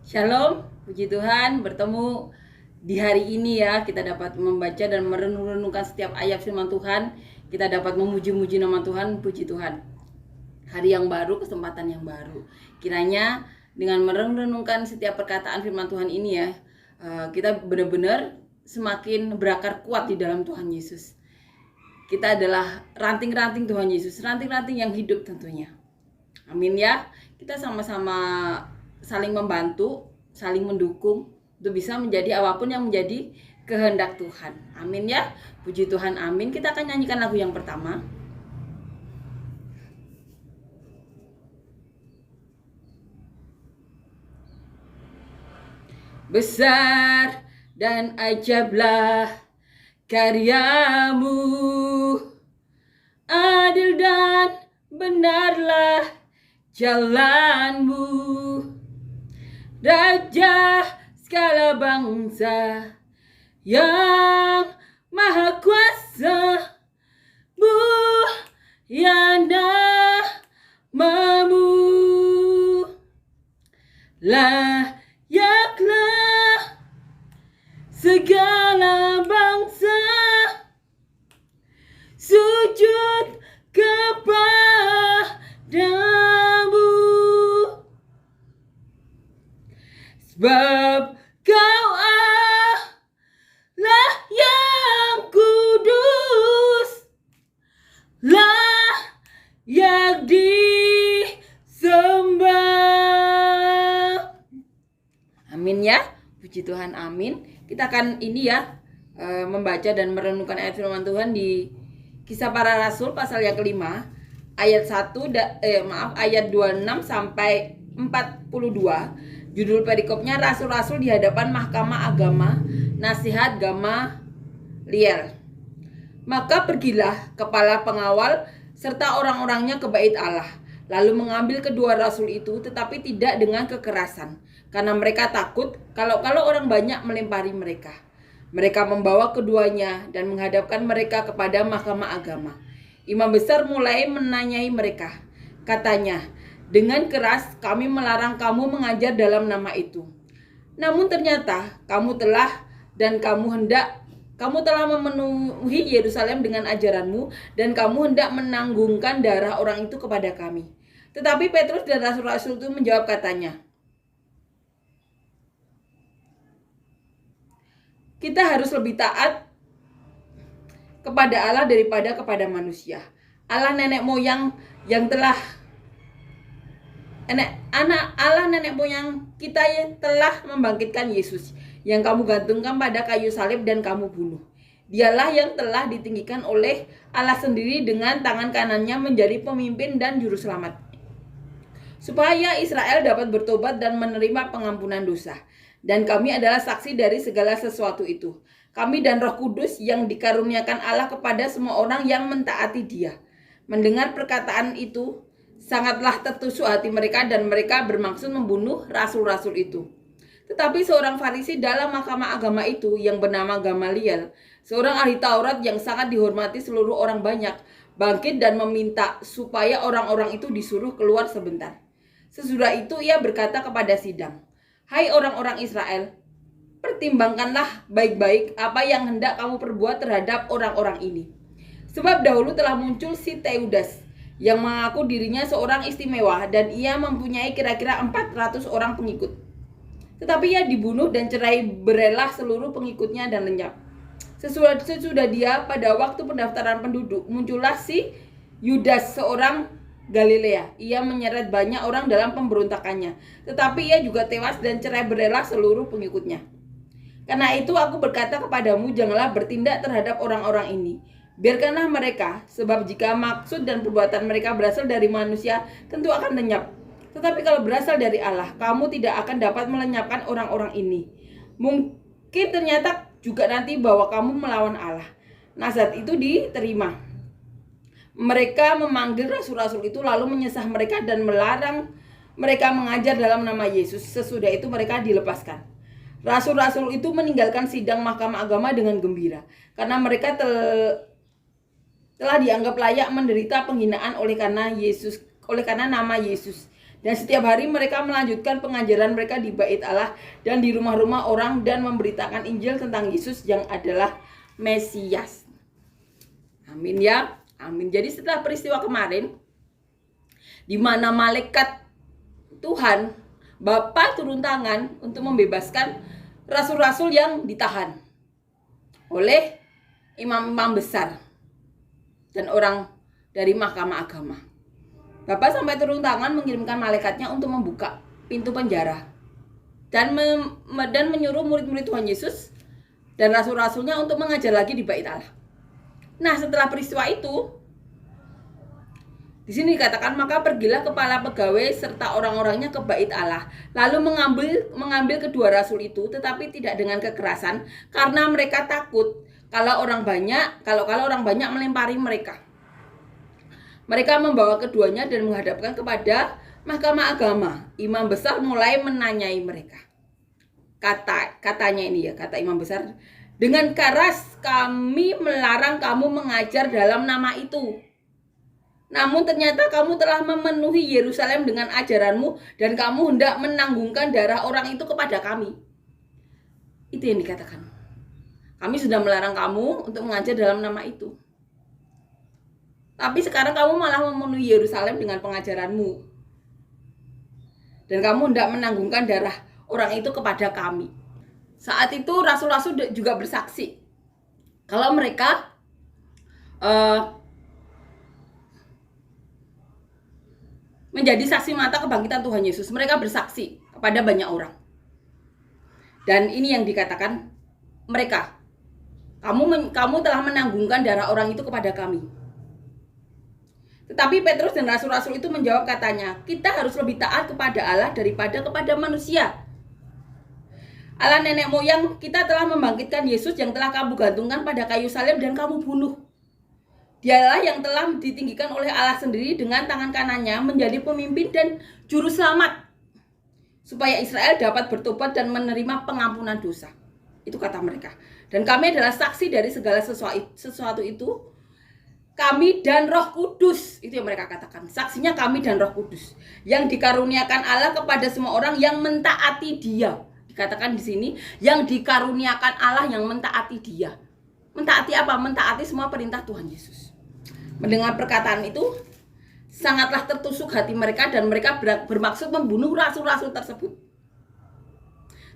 Shalom, puji Tuhan, bertemu di hari ini ya. Kita dapat membaca dan merenung-renungkan setiap ayat firman Tuhan. Kita dapat memuji-muji nama Tuhan, puji Tuhan. Hari yang baru, kesempatan yang baru. Kiranya dengan merenung-renungkan setiap perkataan firman Tuhan ini ya, kita benar-benar semakin berakar kuat di dalam Tuhan Yesus. Kita adalah ranting-ranting Tuhan Yesus, ranting-ranting yang hidup tentunya. Amin ya. Kita sama-sama saling membantu, saling mendukung untuk bisa menjadi apapun yang menjadi kehendak Tuhan. Amin ya. Puji Tuhan, amin. Kita akan nyanyikan lagu yang pertama. Besar dan ajaiblah karyamu, adil dan benarlah jalanmu, Raja segala bangsa yang maha kuasa, mulia namamu, layaklah segala bangsa sujud kepadamu, sebab Kau Allah yang kudus, layak disembah. Amin ya, puji Tuhan, amin. Kita akan ini ya, membaca dan merenungkan ayat firman Tuhan di Kisah Para Rasul pasal yang kelima, ayat 26 sampai 42. Judul perikopnya Rasul-rasul di hadapan Mahkamah Agama, nasihat Gamaliel. Maka pergilah kepala pengawal serta orang-orangnya ke bait Allah, lalu mengambil kedua rasul itu, tetapi tidak dengan kekerasan, karena mereka takut kalau orang banyak melempari mereka. Mereka membawa keduanya dan menghadapkan mereka kepada Mahkamah Agama. Imam besar mulai menanyai mereka. Katanya, dengan keras kami melarang kamu mengajar dalam nama itu. Namun ternyata kamu telah memenuhi Yerusalem dengan ajaranmu, dan kamu hendak menanggungkan darah orang itu kepada kami. Tetapi Petrus dan rasul-rasul itu menjawab katanya, kita harus lebih taat kepada Allah daripada kepada manusia. Allah nenek moyang kita telah membangkitkan Yesus yang kamu gantungkan pada kayu salib dan kamu bunuh. Dialah yang telah ditinggikan oleh Allah sendiri dengan tangan kanannya menjadi pemimpin dan juru selamat, supaya Israel dapat bertobat dan menerima pengampunan dosa. Dan kami adalah saksi dari segala sesuatu itu. Kami dan Roh Kudus yang dikaruniakan Allah kepada semua orang yang mentaati Dia. Mendengar perkataan itu, sangatlah tertusuk hati mereka, dan mereka bermaksud membunuh rasul-rasul itu. Tetapi seorang Farisi dalam Mahkamah Agama itu yang bernama Gamaliel, seorang ahli Taurat yang sangat dihormati seluruh orang banyak, bangkit dan meminta supaya orang-orang itu disuruh keluar sebentar. Sesudah itu ia berkata kepada sidang, hai orang-orang Israel, pertimbangkanlah baik-baik apa yang hendak kamu perbuat terhadap orang-orang ini. Sebab dahulu telah muncul si Teudas yang mengaku dirinya seorang istimewa, dan ia mempunyai kira-kira 400 orang pengikut. Tetapi ia dibunuh dan cerai berailah seluruh pengikutnya dan lenyap. Sesudah dia pada waktu pendaftaran penduduk, muncullah si Yudas seorang Galilea. Ia menyeret banyak orang dalam pemberontakannya, tetapi ia juga tewas dan cerai berailah seluruh pengikutnya. Karena itu aku berkata kepadamu, janganlah bertindak terhadap orang-orang ini. Biarkanlah mereka, sebab jika maksud dan perbuatan mereka berasal dari manusia, tentu akan lenyap. Tetapi kalau berasal dari Allah, kamu tidak akan dapat melenyapkan orang-orang ini. Mungkin ternyata juga nanti bahwa kamu melawan Allah. Nasihat itu diterima. Mereka memanggil rasul-rasul itu, lalu menyesah mereka dan melarang mereka mengajar dalam nama Yesus. Sesudah itu mereka dilepaskan. Rasul-rasul itu meninggalkan sidang Mahkamah Agama dengan gembira, karena mereka telah dianggap layak menderita penghinaan oleh karena nama Yesus. Dan setiap hari mereka melanjutkan pengajaran mereka di bait Allah dan di rumah-rumah orang dan memberitakan Injil tentang Yesus yang adalah Mesias. Amin ya. Amin. Jadi setelah peristiwa kemarin, di mana malaikat Tuhan, Bapa turun tangan untuk membebaskan rasul-rasul yang ditahan oleh imam-imam besar dan orang dari mahkamah agama. Bapak sampai turun tangan mengirimkan malaikatnya untuk membuka pintu penjara dan menyuruh murid-murid Tuhan Yesus dan rasul-rasulnya untuk mengajar lagi di bait Allah. Nah, setelah peristiwa itu, di sini dikatakan, maka pergilah kepala pegawai serta orang-orangnya ke bait Allah, lalu mengambil kedua rasul itu, tetapi tidak dengan kekerasan, karena mereka takut kalau orang banyak melempari mereka. Mereka membawa keduanya dan menghadapkan kepada mahkamah agama. Imam besar mulai menanyai mereka. Katanya ini ya, kata imam besar, dengan keras kami melarang kamu mengajar dalam nama itu. Namun ternyata kamu telah memenuhi Yerusalem dengan ajaranmu dan kamu hendak menanggungkan darah orang itu kepada kami. Itu yang dikatakan. Kami sudah melarang kamu untuk mengajar dalam nama itu. Tapi sekarang kamu malah memenuhi Yerusalem dengan pengajaranmu. Dan kamu hendak menanggungkan darah orang itu kepada kami. Saat itu rasul-rasul juga bersaksi kalau mereka menjadi saksi mata kebangkitan Tuhan Yesus. Mereka bersaksi kepada banyak orang. Dan ini yang dikatakan mereka. Kamu telah menanggungkan darah orang itu kepada kami. Tetapi Petrus dan rasul-rasul itu menjawab, katanya, kita harus lebih taat kepada Allah daripada kepada manusia. Allah nenek moyang kita telah membangkitkan Yesus yang telah kamu gantungkan pada kayu salib dan kamu bunuh. Dialah yang telah ditinggikan oleh Allah sendiri dengan tangan kanannya menjadi pemimpin dan juru selamat, supaya Israel dapat bertobat dan menerima pengampunan dosa. Itu kata mereka. Dan kami adalah saksi dari segala sesuatu itu. Kami dan Roh Kudus, itu yang mereka katakan. Saksinya kami dan Roh Kudus yang dikaruniakan Allah kepada semua orang yang mentaati Dia. Dikatakan di sini, yang dikaruniakan Allah yang mentaati Dia. Mentaati apa? Mentaati semua perintah Tuhan Yesus. Mendengar perkataan itu, sangatlah tertusuk hati mereka dan mereka bermaksud membunuh rasul-rasul tersebut.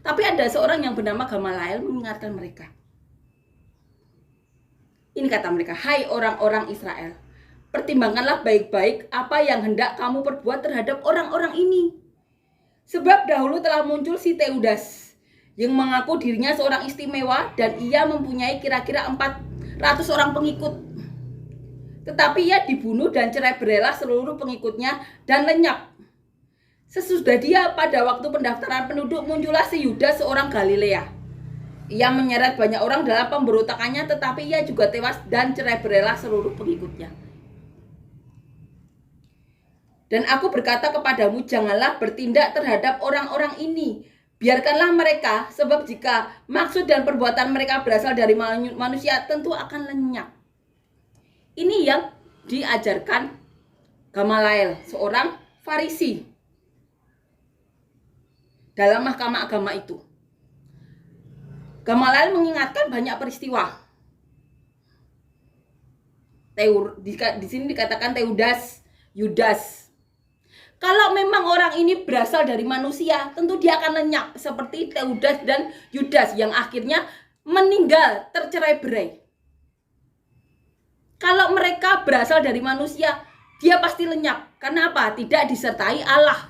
Tapi ada seorang yang bernama Gamaliel mengingatkan mereka. Ini kata mereka, hai orang-orang Israel, pertimbangkanlah baik-baik apa yang hendak kamu perbuat terhadap orang-orang ini. Sebab dahulu telah muncul si Teudas yang mengaku dirinya seorang istimewa dan ia mempunyai kira-kira 400 orang pengikut. Tetapi ia dibunuh dan cerai-berailah seluruh pengikutnya dan lenyap. Sesudah dia pada waktu pendaftaran penduduk muncullah si Yudas seorang Galilea. Ia menyeret banyak orang dalam pemberontakannya, tetapi ia juga tewas dan cerai-berailah seluruh pengikutnya. Dan aku berkata kepadamu, janganlah bertindak terhadap orang-orang ini. Biarkanlah mereka, sebab jika maksud dan perbuatan mereka berasal dari manusia, tentu akan lenyap. Ini yang diajarkan Gamaliel, seorang Farisi, dalam mahkamah agama itu. Gamaliel mengingatkan banyak peristiwa. Di sini dikatakan Teudas, Yudas. Kalau memang orang ini berasal dari manusia, tentu dia akan lenyap seperti Teudas dan Yudas yang akhirnya meninggal tercerai-berai. Kalau mereka berasal dari manusia, dia pasti lenyap. Karena apa? Tidak disertai Allah.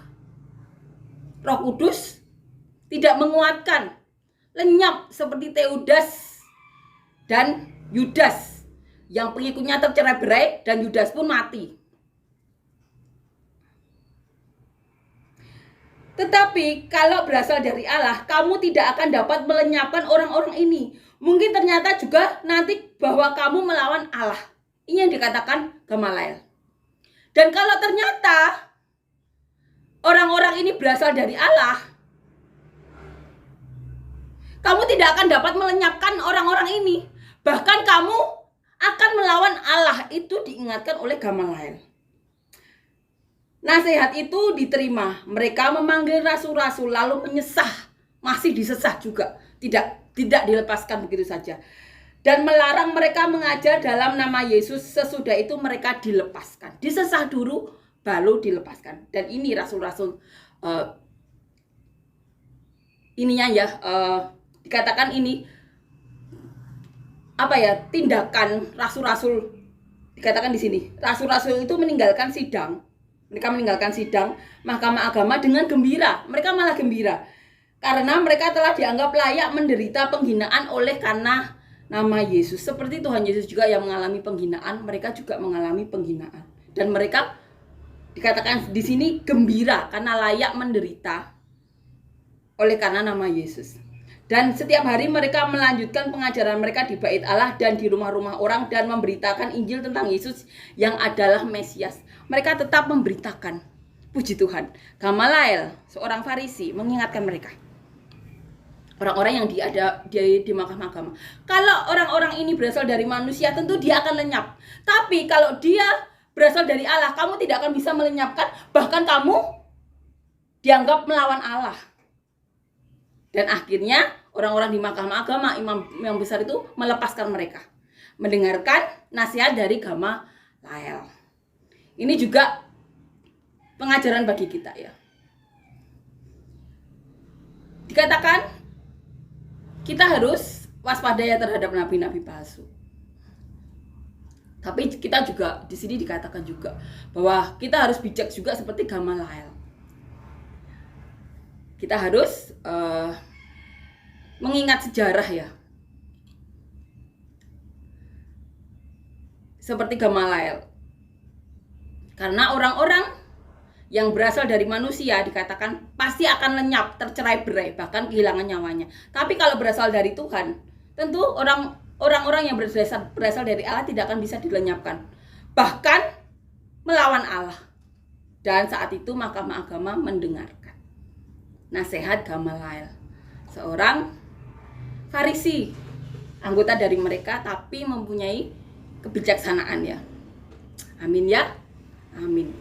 Roh Kudus tidak menguatkan. Lenyap seperti Teudas dan Yudas yang pengikutnya tercerai-berai dan Yudas pun mati. Tetapi kalau berasal dari Allah, kamu tidak akan dapat melenyapkan orang-orang ini. Mungkin ternyata juga nanti bahwa kamu melawan Allah. Ini yang dikatakan Gamaliel. Dan kalau ternyata orang-orang ini berasal dari Allah, kamu tidak akan dapat melenyapkan orang-orang ini. Bahkan kamu akan melawan Allah. Itu diingatkan oleh Gamaliel. Nasihat itu diterima. Mereka memanggil rasul-rasul lalu menyesah, masih disesah juga. Tidak dilepaskan begitu saja. Dan melarang mereka mengajar dalam nama Yesus. Sesudah itu mereka dilepaskan. Disesah dulu baru dilepaskan. Dan ini rasul-rasul ininya ya, dikatakan ini apa ya, tindakan rasul-rasul. Dikatakan di sini rasul-rasul itu meninggalkan sidang. Mereka meninggalkan sidang Mahkamah Agama dengan gembira. Mereka malah gembira karena mereka telah dianggap layak menderita penghinaan oleh karena nama Yesus. Seperti Tuhan Yesus juga yang mengalami penghinaan, mereka juga mengalami penghinaan. Dan mereka dikatakan di sini gembira karena layak menderita oleh karena nama Yesus. Dan setiap hari mereka melanjutkan pengajaran mereka di bait Allah dan di rumah-rumah orang dan memberitakan Injil tentang Yesus yang adalah Mesias. Mereka tetap memberitakan. Puji Tuhan. Gamaliel, seorang Farisi, mengingatkan mereka. Orang-orang yang di Mahkamah Agama. Kalau orang-orang ini berasal dari manusia, tentu dia akan lenyap. Tapi kalau dia berasal dari Allah, kamu tidak akan bisa melenyapkan. Bahkan kamu dianggap melawan Allah. Dan akhirnya orang-orang di Mahkamah Agama, imam besar itu melepaskan mereka. Mendengarkan nasihat dari Gamaliel. Ini juga pengajaran bagi kita ya. Dikatakan kita harus waspada ya terhadap nabi-nabi palsu. Tapi kita juga di sini dikatakan juga bahwa kita harus bijak juga seperti Gamaliel. Kita harus mengingat sejarah ya. Seperti Gamaliel. Karena orang-orang yang berasal dari manusia dikatakan pasti akan lenyap, tercerai-berai, bahkan kehilangan nyawanya. Tapi kalau berasal dari Tuhan, tentu orang-orang yang berasal dari Allah tidak akan bisa dilenyapkan. Bahkan melawan Allah. Dan saat itu Mahkamah Agama mendengarkan nasihat Gamaliel, seorang Farisi, anggota dari mereka tapi mempunyai kebijaksanaan ya. Amin ya. Amin.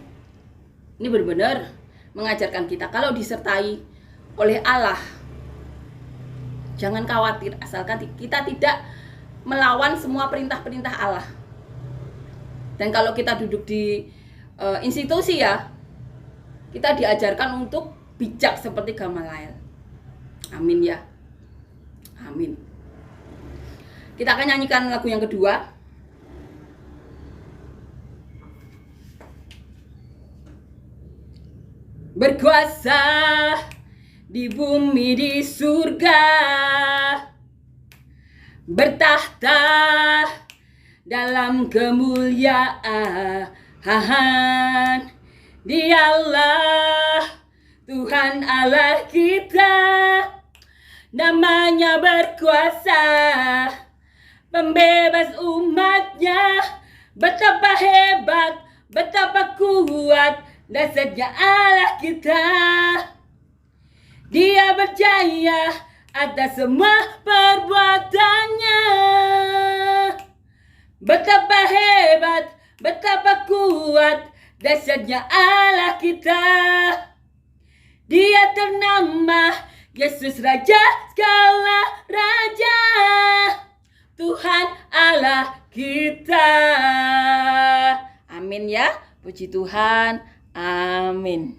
Ini benar-benar mengajarkan kita kalau disertai oleh Allah, jangan khawatir asalkan kita tidak melawan semua perintah-perintah Allah. Dan kalau kita duduk di institusi ya, kita diajarkan untuk bijak seperti Gamaliel. Amin ya. Amin. Kita akan nyanyikan lagu yang kedua. Berkuasa di bumi di surga, bertahta dalam kemuliaan. Dialah Tuhan Allah kita, namanya berkuasa, pembebas umatnya. Betapa hebat, betapa kuat dasarnya Allah kita. Dia berjaya atas semua perbuatannya. Betapa hebat, betapa kuat dasarnya Allah kita. Dia ternama Yesus Raja segala raja, Tuhan Allah kita. Amin ya. Puji Tuhan. Amin.